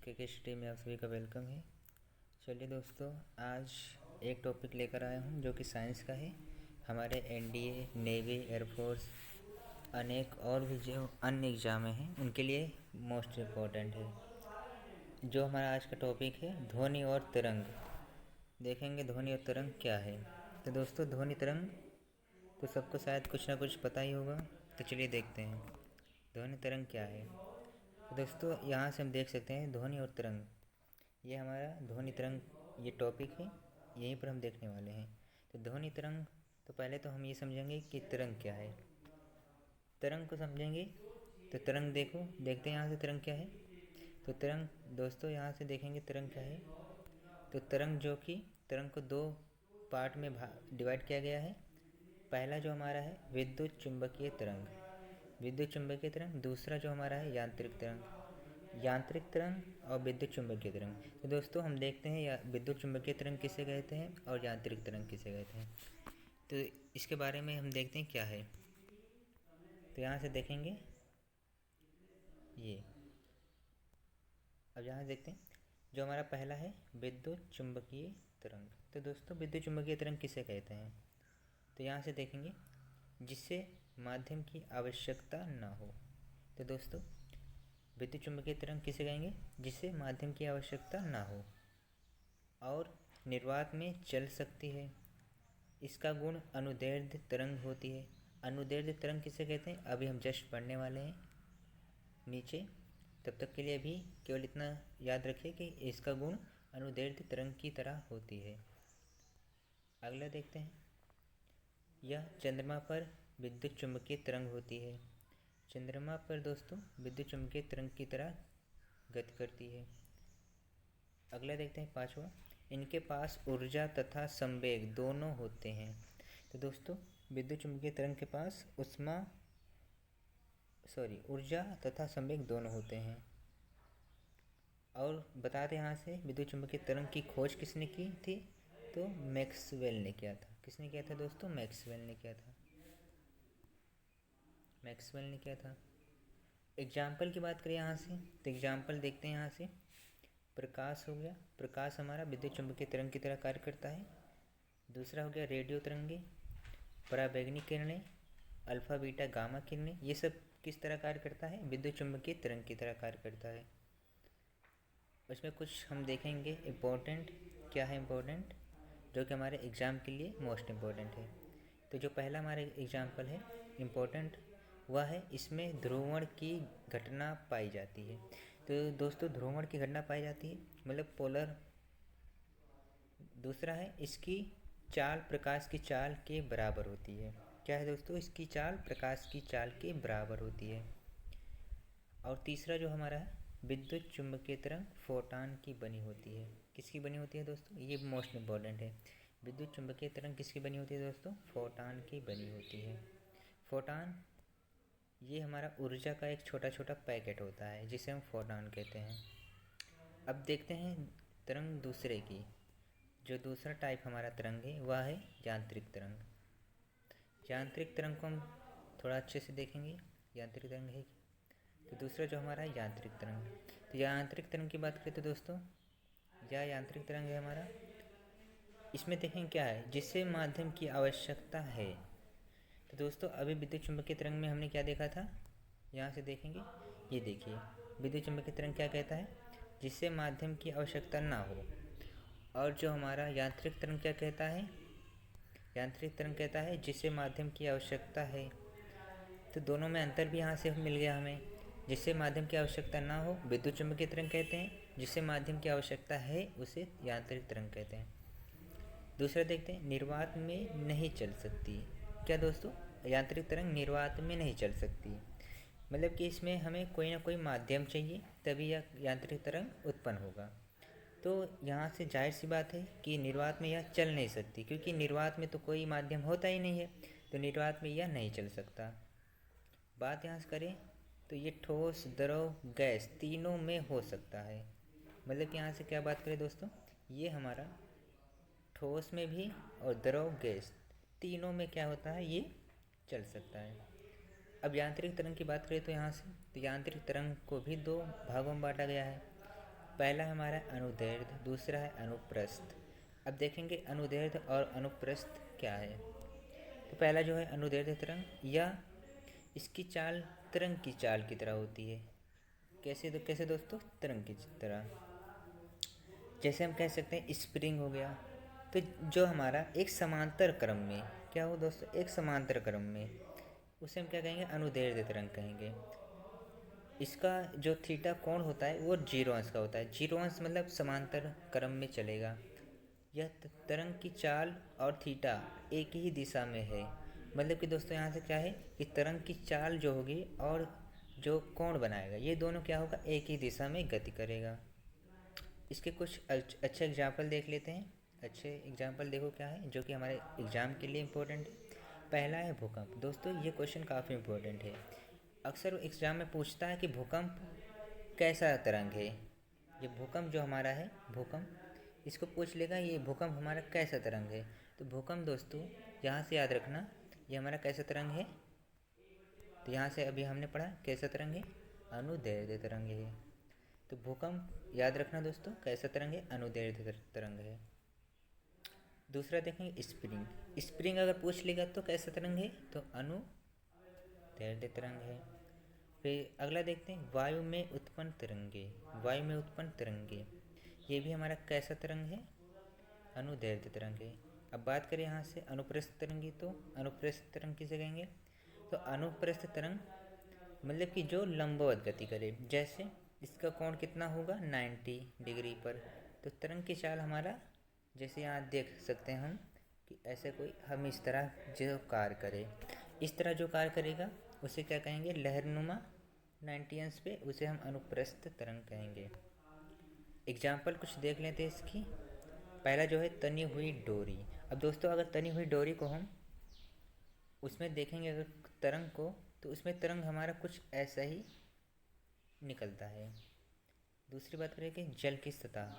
के स्ट्रीम में आप सभी का वेलकम है। चलिए दोस्तों, आज एक टॉपिक लेकर आया हूँ जो कि साइंस का है। हमारे एनडीए, नेवी, एयरफोर्स, अनेक और भी जो अन्य एग्ज़ाम हैं उनके लिए मोस्ट इम्पोर्टेंट है। जो हमारा आज का टॉपिक है ध्वनि और तरंग। देखेंगे ध्वनि और तरंग क्या है। तो दोस्तों, ध्वनि तरंग तो सबको शायद कुछ ना कुछ पता ही होगा। तो चलिए देखते हैं ध्वनि तरंग क्या है। तो दोस्तों, यहाँ से हम देख सकते हैं ध्वनि और तरंग, ये हमारा ध्वनि तरंग ये टॉपिक है, यहीं पर हम देखने वाले हैं। तो ध्वनि तरंग, तो पहले तो हम ये समझेंगे कि तरंग क्या है। तरंग को समझेंगे तो तरंग देखते हैं यहाँ से तरंग क्या है। तो तरंग दोस्तों, यहाँ से देखेंगे तरंग क्या है। तो तरंग जो कि तरंग को दो पार्ट में डिवाइड किया गया है। पहला जो हमारा है विद्युत चुंबकीय तरंग, विद्युत चुंबकीय तरंग। दूसरा जो हमारा है यांत्रिक तरंग, यांत्रिक तरंग और विद्युत चुंबकीय तरंग। तो दोस्तों, हम देखते हैं या विद्युत चुंबकीय तरंग किसे कहते हैं और यांत्रिक तरंग किसे कहते हैं। तो इसके बारे में हम देखते हैं क्या है। तो यहाँ से देखेंगे ये, अब यहाँ देखते हैं जो हमारा पहला है विद्युत चुंबकीय तरंग। तो दोस्तों, विद्युत चुंबकीय तरंग किसे कहते हैं। तो यहाँ से देखेंगे जिससे माध्यम की आवश्यकता ना हो। तो दोस्तों, विद्युत चुंबकीय तरंग किसे कहेंगे, जिससे माध्यम की आवश्यकता ना हो और निर्वात में चल सकती है। इसका गुण अनुदैर्ध्य तरंग होती है। अनुदैर्ध्य तरंग किसे कहते हैं, अभी हम जस्ट पढ़ने वाले हैं नीचे। तब तक के लिए भी केवल इतना याद रखिए कि इसका गुण अनुदैर्ध्य तरंग की तरह होती है। अगला देखते हैं, यह चंद्रमा पर विद्युत चुंबकीय तरंग होती है। चंद्रमा पर दोस्तों विद्युत चुंबकीय तरंग की तरह गति करती है। अगला देखते हैं पांचवा, इनके पास ऊर्जा तथा संवेग दोनों होते हैं। तो दोस्तों, विद्युत चुंबकीय तरंग के पास ऊर्जा तथा संवेग दोनों होते हैं। और बता दें यहाँ से विद्युत चुंबकीय तरंग की खोज किसने की थी, तो मैक्सवेल ने किया था। किसने किया था दोस्तों, मैक्सवेल ने किया था। मैक्सवेल ने किया था। एग्जाम्पल की बात करें यहाँ से, तो एग्जाम्पल देखते हैं यहाँ से। प्रकाश हो गया, प्रकाश हमारा विद्युत चुंबकीय तरंग की तरह कार्य करता है। दूसरा हो गया रेडियो तरंगे, पराबैंगनी किरणें, अल्फ़ा बीटा गामा किरणें, ये सब किस तरह कार्य करता है, विद्युत चुंबकीय तरंग की तरह कार्य करता है। उसमें कुछ हम देखेंगे इम्पोर्टेंट, क्या है इम्पोर्टेंट, जो कि हमारे एग्ज़ाम के लिए मोस्ट इम्पोर्टेंट है। तो जो पहला हमारा एग्जाम्पल है इम्पोर्टेंट, वह है इसमें ध्रुवण की घटना पाई जाती है। तो दोस्तों, ध्रुवण की घटना पाई जाती है मतलब पोलर। दूसरा है इसकी चाल प्रकाश की चाल के बराबर होती है। क्या है दोस्तों, इसकी चाल प्रकाश की चाल के बराबर होती है। और तीसरा जो हमारा है विद्युत चुंबकीय तरंग फोटॉन की बनी होती है। किसकी बनी होती है दोस्तों, ये मोस्ट इम्पॉर्टेंट है। विद्युत चुंबकीय तरंग किसकी बनी होती है दोस्तों, फोटॉन की बनी होती है। फोटॉन ये हमारा ऊर्जा का एक छोटा छोटा पैकेट होता है जिसे हम फोटॉन कहते हैं। अब देखते हैं तरंग दूसरे की। जो दूसरा टाइप हमारा तरंग है वह है यांत्रिक तरंग। यांत्रिक तरंग को हम थोड़ा अच्छे से देखेंगे, यांत्रिक तरंग है। तो दूसरा जो हमारा है यांत्रिक तरंग। तो यांत्रिक तरंग की बात करें तो दोस्तों, यह यांत्रिक तरंग है हमारा, इसमें देखें क्या है, जिससे माध्यम की आवश्यकता है। तो दोस्तों, अभी विद्युत चुंबकीय तरंग में हमने क्या देखा था, यहाँ से देखेंगे, ये देखिए विद्युत चुंबकीय तरंग क्या कहता है, जिससे माध्यम की आवश्यकता ना हो। और जो हमारा यांत्रिक तरंग क्या कहता है, यांत्रिक तरंग कहता है जिससे माध्यम की आवश्यकता है। तो दोनों में अंतर भी यहाँ से मिल गया हमें। जिससे माध्यम की आवश्यकता ना हो विद्युत चुंबकीय तरंग कहते हैं, जिससे माध्यम की आवश्यकता है उसे यांत्रिक तरंग कहते हैं। दूसरा देखते हैं, निर्वात में नहीं चल सकती। क्या दोस्तों, यांत्रिक तरंग निर्वात में नहीं चल सकती, मतलब कि इसमें हमें कोई ना कोई माध्यम चाहिए तभी यह यांत्रिक तरंग उत्पन्न होगा। तो यहाँ से जाहिर सी बात है कि निर्वात में यह चल नहीं सकती, क्योंकि निर्वात में तो कोई माध्यम होता ही नहीं है, तो निर्वात में यह नहीं चल सकता। बात यहाँ से करें तो ये ठोस, द्रव, गैस तीनों में हो सकता है। मतलब कि यहाँ से क्या बात करें दोस्तों, ये हमारा ठोस में भी और द्रव, गैस तीनों में क्या होता है, ये चल सकता है। अब यांत्रिक तरंग की बात करें तो यहाँ से, तो यांत्रिक तरंग को भी दो भागों में बांटा गया है। पहला हमारा अनुदैर्ध्य, दूसरा है अनुप्रस्थ। अब देखेंगे अनुदैर्ध्य और अनुप्रस्थ क्या है। तो पहला जो है अनुदैर्ध्य तरंग, या इसकी चाल तरंग की चाल की तरह होती है। कैसे दोस्तों? तरंग की तरह। जैसे हम कह सकते हैं स्प्रिंग हो गया, तो जो हमारा एक समांतर क्रम में, क्या हो दोस्तों? एक समांतर क्रम में, उसे हम क्या कहेंगे? अनुदैर्ध्य तरंग कहेंगे। इसका जो थीटा कोण होता है वो 0 अंश का होता है। 0 अंश मतलब समांतर क्रम में चलेगा। यह तरंग की चाल और थीटा एक ही दिशा में है। मतलब कि दोस्तों यहाँ से क्या है कि तरंग की चाल जो होगी और जो कोण बनाएगा, ये दोनों क्या होगा? एक ही दिशा में गति करेगा। इसके कुछ अच्छे एग्जाम्पल देख लेते हैं। अच्छे एग्जाम्पल देखो क्या है जो कि हमारे एग्ज़ाम के लिए इम्पोर्टेंट है। पहला है भूकंप। दोस्तों ये क्वेश्चन काफ़ी इम्पोर्टेंट है। अक्सर एग्ज़ाम में पूछता है कि भूकंप कैसा तरंग है। ये भूकंप जो हमारा है, भूकंप, इसको पूछ लेगा ये भूकंप हमारा कैसा तरंग है। तो भूकंप दोस्तों यहाँ से याद रखना, ये हमारा कैसा तरंग है। तो यहाँ से अभी हमने पढ़ा कैसा तरंग है? अनुदैर्ध्य तरंग है। तो भूकंप याद रखना दोस्तों कैसा तरंग है? अनुदैर्ध्य तरंग है। दूसरा देखेंगे स्प्रिंग। स्प्रिंग अगर पूछ लेगा तो कैसा तरंग है? तो अनुदैर्ध्य तरंग है। फिर अगला देखते हैं वायु में उत्पन्न तरंगे। वायु में उत्पन्न तरंगे, ये भी हमारा कैसा तरंग है? अनुदैर्ध्य तरंग है। अब बात करें यहाँ से अनुप्रस्थ तरंग की, तो अनुप्रस्थ तरंग किसे कहेंगे? तो अनुप्रस्थ तरंग मतलब कि जो लंबवत गति करे। जैसे इसका कोण कितना होगा? 90 डिग्री पर। तो तरंग की चाल हमारा, जैसे यहाँ देख सकते हैं हम कि ऐसे कोई हम इस तरह जो कार्य करे, इस तरह जो कार्य करेगा उसे क्या कहेंगे? लहरनुमा 90 अंश पे, उसे हम अनुप्रस्थ तरंग कहेंगे। एग्जाम्पल कुछ देख लेते हैं इसकी। पहला जो है तनी हुई डोरी। अब दोस्तों अगर तनी हुई डोरी को हम उसमें देखेंगे अगर तरंग को, तो उसमें तरंग हमारा कुछ ऐसा ही निकलता है। दूसरी बात करें कि जल की सतह।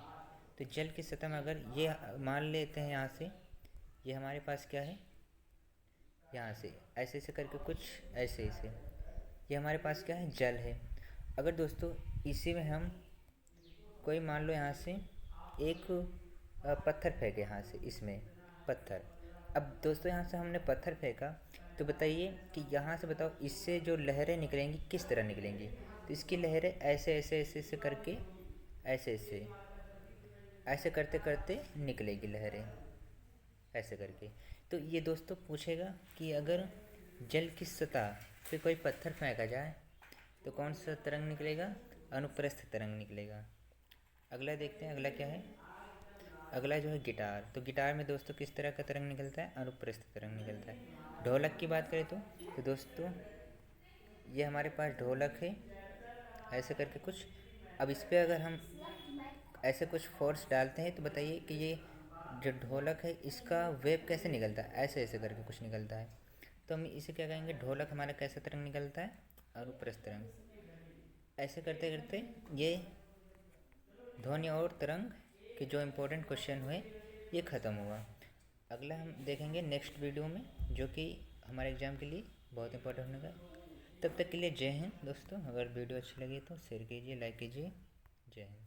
तो जल की सतह में अगर ये मान लेते हैं यहाँ से, ये हमारे पास क्या है? यहाँ से ऐसे ऐसे करके कुछ ऐसे ऐसे, ये हमारे पास क्या है? जल है। अगर दोस्तों इसी में हम कोई मान लो यहाँ से एक पत्थर फेंके, यहाँ से इसमें पत्थर। अब दोस्तों यहाँ से हमने पत्थर फेंका, तो बताइए कि यहाँ से बताओ इससे जो लहरें निकलेंगी किस तरह निकलेंगी? तो इसकी लहरें ऐसे ऐसे ऐसे ऐसे करके, ऐसे ऐसे ऐसे करते करते निकलेगी लहरें, ऐसे करके। तो ये दोस्तों पूछेगा कि अगर जल की सतह पे कोई पत्थर फेंका जाए तो कौन सा तरंग निकलेगा? अनुप्रस्थ तरंग निकलेगा। अगला देखते हैं, अगला क्या है? अगला जो है गिटार। तो गिटार में दोस्तों किस तरह का तरंग निकलता है? अनुप्रस्थ तरंग निकलता है। ढोलक की बात करें तो दोस्तों ये हमारे पास ढोलक है, ऐसे करके कुछ। अब इस पर अगर हम ऐसे कुछ फोर्स डालते हैं तो बताइए कि ये जो ढोलक है इसका वेव कैसे निकलता है? ऐसे ऐसे करके कुछ निकलता है। तो हम इसे क्या कहेंगे? ढोलक हमारा कैसा तरंग निकलता है? अनुप्रस्थ तरंग। ऐसे करते करते ये ध्वनि और तरंग के जो इम्पोर्टेंट क्वेश्चन हुए ये ख़त्म हुआ। अगला हम देखेंगे नेक्स्ट वीडियो में, जो कि हमारे एग्ज़ाम के लिए बहुत इंपॉर्टेंट होगा। तब तक के लिए जय हिंद दोस्तों। अगर वीडियो अच्छी लगी तो शेयर कीजिए, लाइक कीजिए। जय हिंद।